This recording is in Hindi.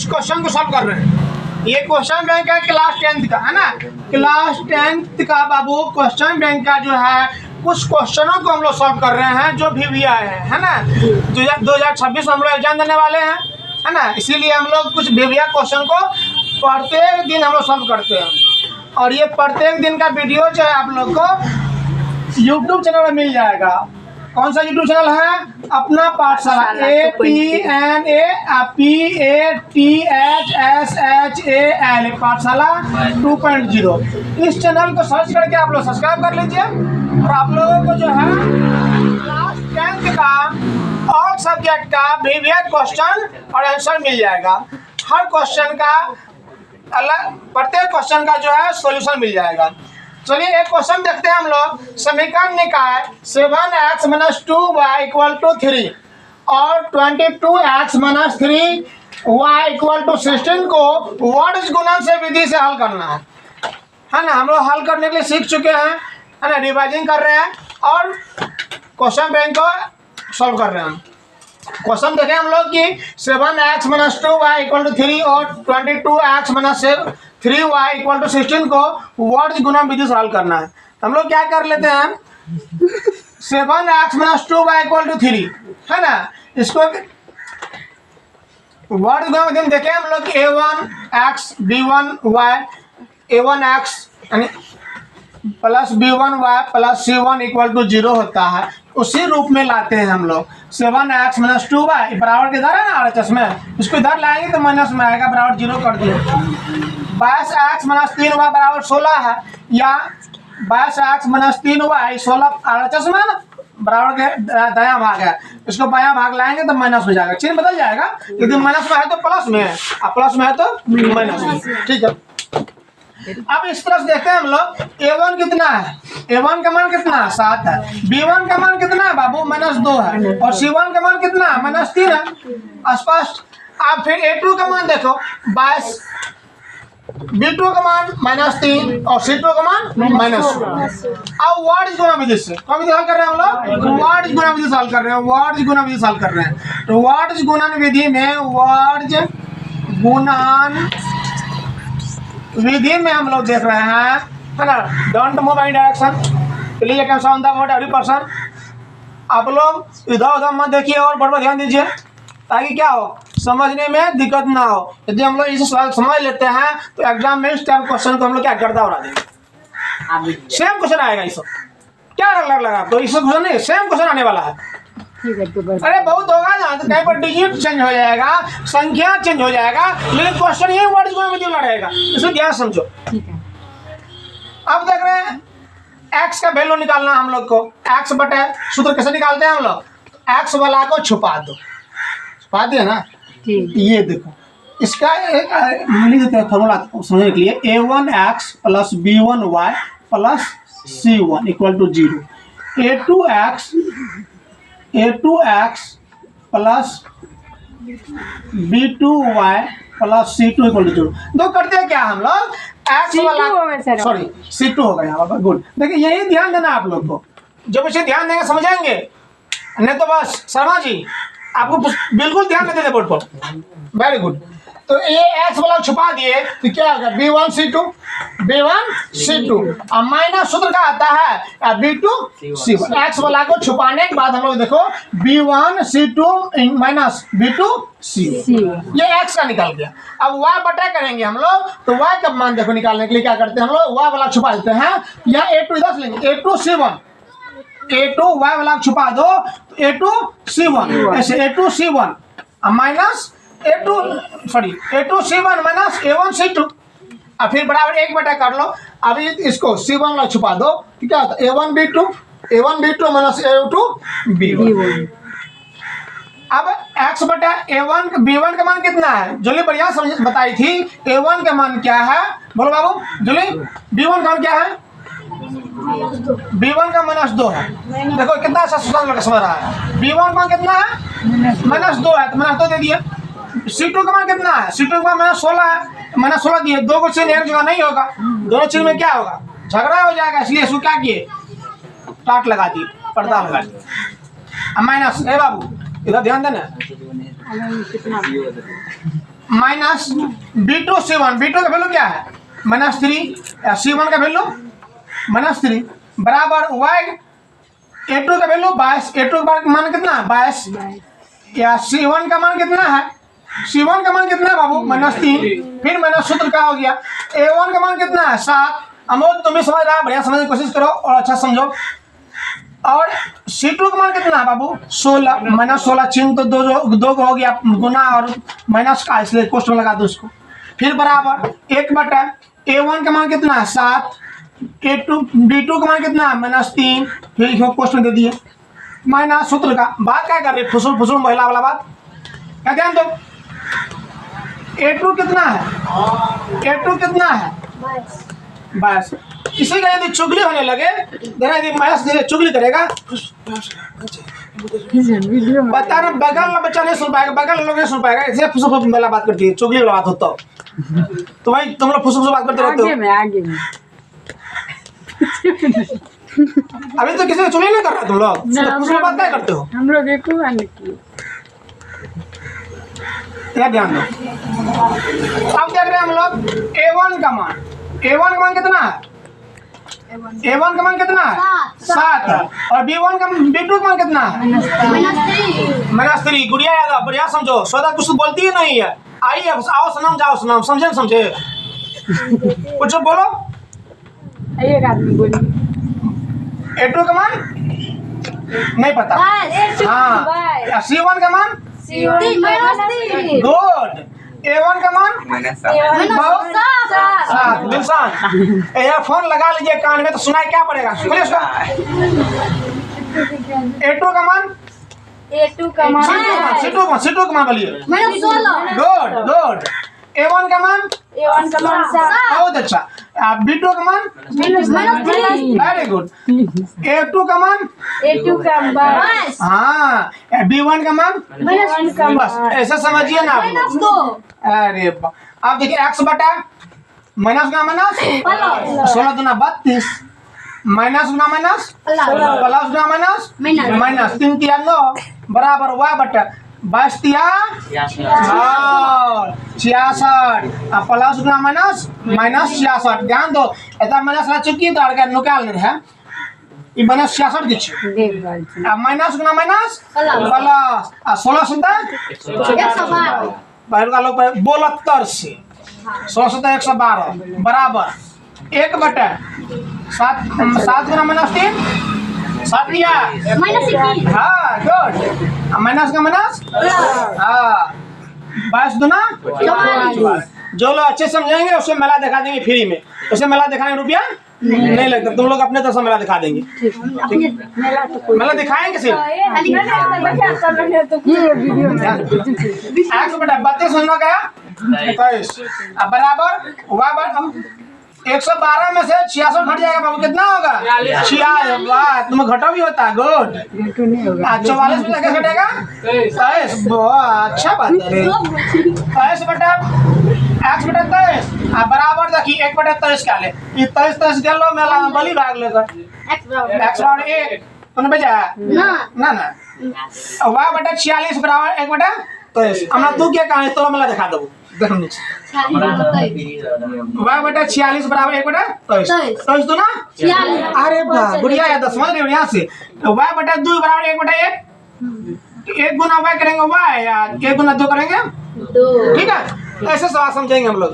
कुछ क्वेश्चन को सॉल्व कर रहे हैं। ये क्वेश्चन बैंक है क्लास 10th का, है ना। क्लास 10th का बाबू क्वेश्चन बैंक का जो है कुछ क्वेश्चनों को हम लोग सॉल्व कर रहे हैं जो भी आए हैं, है ना। 2026 में हम लोग एग्जाम देने वाले हैं, है ना। इसीलिए हम लोग कुछ बेबिया क्वेश्चन को प्रत्येक दिन हम लोग सॉल्व करते हैं। और ये प्रत्येक दिन का वीडियो जो है आप लोग को यूट्यूब चैनल में मिल जाएगा। कौन सा यूट्यूब चैनल है? अपना पाठशाला, APNAPATHSHAL पाठशाला 2.0। इस चैनल को सर्च करके आप लोग सब्सक्राइब कर लीजिए और आप लोगों को जो है क्लास 10th का और सब्जेक्ट का बेबिया क्वेश्चन और आंसर मिल जाएगा। हर क्वेश्चन का अलग, प्रत्येक क्वेश्चन का जो है सॉल्यूशन मिल जाएगा। चलिए एक क्वेश्चन देखते हैं हम लोग। समीकरण निकाय 7x - 2y = 3 और 22x - 3y = 16 को व्हाट गुणन से विधि से हल करना है ना। हम लोग हल करने के लिए सीख चुके हैं, है ना। रिवाइजिंग कर रहे हैं और क्वेश्चन बैंक को सॉल्व कर रहे हैं। क्वेश्चन देखें हम लोग कि 7x - 2y = 3 और 22x - 3y = 16 को व्हाट गुणन विधि से हल करना है। हम लोग क्या कर लेते हैं, 7x - 2y = 3, है ना। इसको व्हाट गुणन विधि में देखें हम लोग a1x b1y a1x यानी प्लस b1y प्लस c1 = 0 होता है। उसी रूप में लाते हैं हम लोग। 7x - 2y बराबर के इधर है ना RHS में, इसको इधर लाएंगे तो माइनस में आएगा, बराबर 0 कर दिए। 22x - 3y बराबर 16 है, या 22x - 3y 16 RHS में ना बराबर के दायां भाग है, इसको बायां भाग लाएंगे तो माइनस हो जाएगा, चिन्ह बदल जाएगा। यदि माइनस में है तो प्लस में है और प्लस में है तो माइनस में, ठीक है। अब इस तरह से देखते हैं हम लोग a1 कितना है, a1 का मान कितना है 7 है, b1 का मान कितना है बाबू -2 है, और c1 का मान कितना है -3 है, स्पष्ट। अब फिर a2 का मान देखो 22, b2 का मान -3 और c2 का मान -2। अब व्हाट गुणन विधि से कौन विधि हल कर रहे हैं हम लोग? व्हाट गुणन विधि से हल कर रहे हैं, व्हाट गुणन विधि से हल कर रहे हैं। तो व्हाट गुणन विधि में, व्हाट गुणन विधि में हम लोग देख रहे हैं, है ना। Don't move in direction, please attention on the word every person. आप लोग इधर उधर मत देखिए और बड़ा ध्यान दीजिए ताकि क्या हो, समझने में दिक्कत ना हो। यदि हम लोग इसे सवाल समझ लेते हैं तो एग्जाम में इस टाइप क्वेश्चन को हम लोग क्या गर्दा उड़ा देंगे। सेम क्वेश्चन आएगा, इस क्या अलग लगा आपको? इस क्वेश्चन नहीं, सेम क्वेश्चन आने वाला है। अरे बहुत होगा ना, तो कहीं पर डिजिट चेंज हो जाएगा, संख्या चेंज हो जाएगा, लेकिन क्वेश्चन ये वर्ड गुणन विधि में रहेगा। इसे ध्यान समझो। अब देख रहे हैं x का वैल्यू निकालना हम लोग को। x बटे सूत्र कैसे निकालते हैं हम लोग? x वाला को छुपा दो, छुपा दिया ना। ये देखो इसका एक फॉर्मूला समझने के लिए a1x plus b1y plus c1 = 0, a2x plus b2y plus c2 = 0। दो करते हैं क्या हम लोग, x वाला सॉरी c2 हो गया बाबा, गुड। देखिए यही ध्यान देना आप लोग को, जब इसे ध्यान देंगे समझेंगे, नहीं तो बस शर्मा जी आपको बिल्कुल ध्यान नहीं देते बोर्ड पर। Very good. तो ये x वाला छुपा दिए तो क्या होगा, b1 c2 और माइनस सूत्र का आता है b2 c1। x वाला को छुपाने के बाद हम लोग देखो b1 c2 minus b2 c1, ये x का निकल गया। अब y बटा करेंगे हम लोग, तो y का मान देखो निकालने के लिए क्या करते हैं हम लोग, y वाला छुपा देते हैं, यहाँ a2 इधर से लेंगे, a2 c1, a2 y वाला छुपा दो तो a2 c1, ऐसे a2 c1 minus a2 c1 minus a1 c2 और फिर बराबर 1 बटा कर लो। अभी इसको c1 वाला छुपा दो तो क्या होता है, a1 b2 minus a2 b1। अब x बटा a1 b1 का मान कितना है, जोली बढ़िया समझ बताई थी। a1 का मान क्या है बोलो बाबू, जोली b1 का मान क्या है, b1 का -2 है। देखो कितना अच्छा समझ रहा है। b1 का मान कितना है, -2 है, तो -2 दे दिए। c2 का मान कितना है, c2 का मान -16 है, -16 दिए। दो को चिन्ह एक जगह नहीं होगा, दोनों चिन्ह में क्या होगा, झगड़ा हो जाएगा, इसलिए इसको क्या किए, टाट लगा दिए, पर्दा लगा दिए। माइनस ए बाबू इधर ध्यान देना, माइनस B2 C1, B2 का वैल्यू क्या है -3, C1 का वैल्यू -3 बराबर y A2 का वैल्यू 22, A2 का मान कितना है 22 या C1 का मान कितना है, C1 का मान कितना है बाबू -3, फिर माइनस सूत्र क्या हो गया, A1 का मान कितना है 7। अमोद तुम भी समझ रहा है, बढ़िया समझने की कोशिश करो और अच्छा समझो। और C2 का मान कितना है बाबू 16, -16 चिन्ह तो दो हो गया गुना और माइनस का, इसलिए कोष्टक में लगा दो उसको। फिर बराबर 1/, A1 का मान कितना है 7, A2 B2 का मान कितना है -3, फिर कोष्टक में दे दिए माइनस सूत्र का। बात क्या कर रहे फुसुल फुसुल महिला वाला बात, क्या ध्यान दो। A2 कितना है, A2 कितना है बस। किसी का यदि चुगली होने लगे, जरा यदि महेश जैसे चुगली करेगा, बता रहा बगल में बच्चा नहीं सुन पाएगा, बगल लोग नहीं सुन पाएगा, ऐसे फुसुल फुसुल वाला बात करती है, चुगली वाला बात होता हो तो भाई तुम लोग फुसुल फुसुल बात करते रहते हो। आगे में अभी तो किसी का चुगली नहीं कर रहा तुम लोग, फुसुल बात क्या करते हो, हम लोग एक की क्या ध्यान दो। अब देख रहे हैं हम लोग A1 का मान, A1 का मान कितना है, A1 का मान कितना है 7 और B1 का B2 का मान कितना है -3। गुड़िया यादव बढ़िया समझो, सौदा कुछ बोलती ही नहीं है, आइए आओ सनम जाओ सनम, समझे समझे कुछ बोलो। एक आदमी बोली A2 का मान नहीं पता, हाँ C1 का मान गुड, A1 का मान फोन लगा लीजिए कान में तो सुनाई क्या पड़ेगा, सुनिए उसका। A2 का मान C2 का मान बोलिए गुड। A1 का मान बहुत अच्छा, B2 का मान वेरी गुड, A2 का मान हाँ, B1 का मान बस ऐसा समझिए ना आप लोग। अरे आप देखिए x बटा माइनस गुना माइनस 16 दूना 32, माइनस गुना माइनस प्लस गुना माइनस माइनस 3 तिया 9 बराबर y बटा 22 तिया 66 प्लस गुना माइनस माइनस 66। ध्यान दो ऐसा माइनस ला चुकी तो अड़का निकाल नहीं है, ये माइनस 66 दीजिए, माइनस गुना माइनस प्लस 16 सुनता बाहर का लोग 72 से 16 से 112 बराबर 1/7 गुना माइनस 3 7 दिया हाँ गुड, माइनस का माइनस हाँ 22 दूना जो लोग अच्छे समझेंगे उससे मेला दिखा देंगे फ्री में, उसे मेला दिखाने रुपया नहीं लगता, तुम लोग अपने तरफ से मेला दिखा देंगे, मेला दिखाएंगे सिर्फ बत्तीस सुनना गया 23 बराबर 112 में से 66 घट जाएगा बाबू, कितना होगा 46, तुम्हें घटा भी होता है गुड। 44 में कैसे घटेगा 23, बहुत अच्छा बात है 23 बटा x बटा 23 बराबर देखिए 1/23 क्या ले, ये 23 गल लो मेला बलि भाग लेकर x बराबर 1 तूने बजा ना ना y बटा 46 बराबर 1/23। हमरा तू क्या कहां तो मेला दिखा दबो देखो नीचे y बटा 46 बराबर 1/23 तो ना 46। अरे वाह बढ़िया है, समझ रहे हो यहाँ से y बटा 2 बराबर 1/1, 1 गुना y करेंगे y या 1 गुना 2 करेंगे 2, ठीक है, ऐसे सवाल समझेंगे हम लोग।